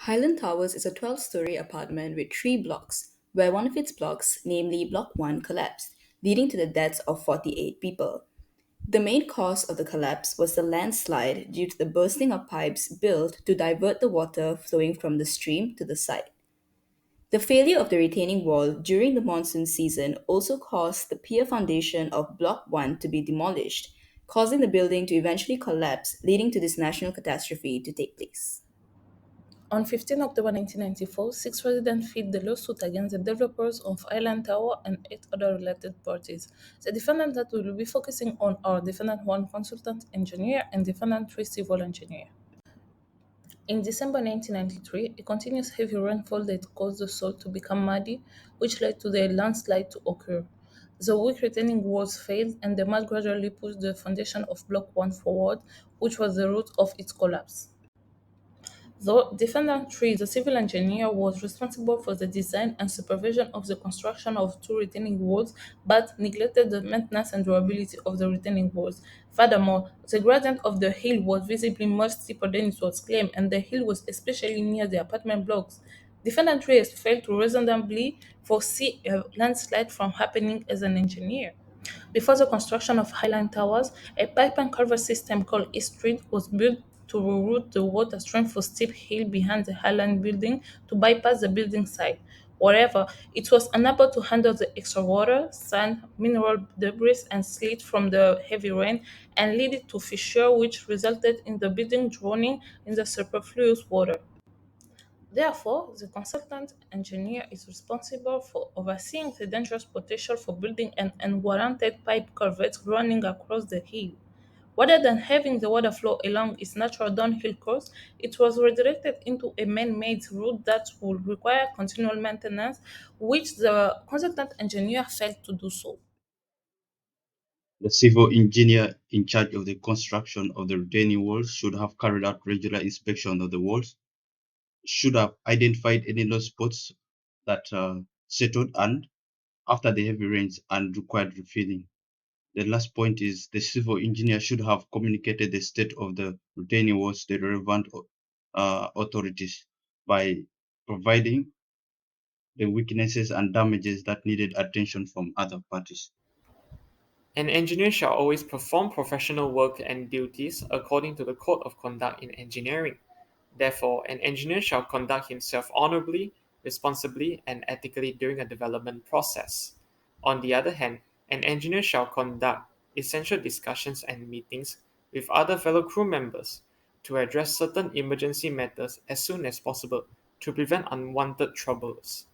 Highland Towers is a 12-story apartment with three blocks, where one of its blocks, namely Block 1, collapsed, leading to the deaths of 48 people. The main cause of the collapse was the landslide due to the bursting of pipes built to divert the water flowing from the stream to the site. The failure of the retaining wall during the monsoon season also caused the pier foundation of Block 1 to be demolished, causing the building to eventually collapse, leading to this national catastrophe to take place. On 15 October 1994, six residents filed the lawsuit against the developers of Highland Tower and eight other related parties. The defendants that we will be focusing on are Defendant 1 consultant engineer and Defendant 3 civil engineer. In December 1993, a continuous heavy rainfall that caused the soil to become muddy, which led to the landslide to occur. The weak retaining walls failed, and the mud gradually pushed the foundation of Block 1 forward, which was the root of its collapse. Though Defendant 3, the civil engineer, was responsible for the design and supervision of the construction of two retaining walls, but neglected the maintenance and durability of the retaining walls. Furthermore, the gradient of the hill was visibly much steeper than it was claimed, and the hill was especially near the apartment blocks. Defendant 3 has failed to reasonably foresee a landslide from happening as an engineer. Before the construction of Highland Towers, a pipe and culvert system called East Street was built to reroute the water stream for steep hill behind the Highland building to bypass the building site. However, it was unable to handle the extra water, sand, mineral debris, and sleet from the heavy rain and led it to fissure, which resulted in the building drowning in the superfluous water. Therefore, the consultant engineer is responsible for overseeing the dangerous potential for building an unwarranted pipe culvert running across the hill. Rather than having the water flow along its natural downhill course, it was redirected into a man-made route that would require continual maintenance, which the consultant engineer failed to do so. The civil engineer in charge of the construction of the retaining walls should have carried out regular inspection of the walls, should have identified any low spots that settled and after the heavy rains and required refilling. The last point is the civil engineer should have communicated the state of the retaining walls to the relevant authorities by providing the weaknesses and damages that needed attention from other parties. An engineer shall always perform professional work and duties according to the Code of Conduct in Engineering. Therefore, an engineer shall conduct himself honorably, responsibly, and ethically during a development process. On the other hand, an engineer shall conduct essential discussions and meetings with other fellow crew members to address certain emergency matters as soon as possible to prevent unwanted troubles.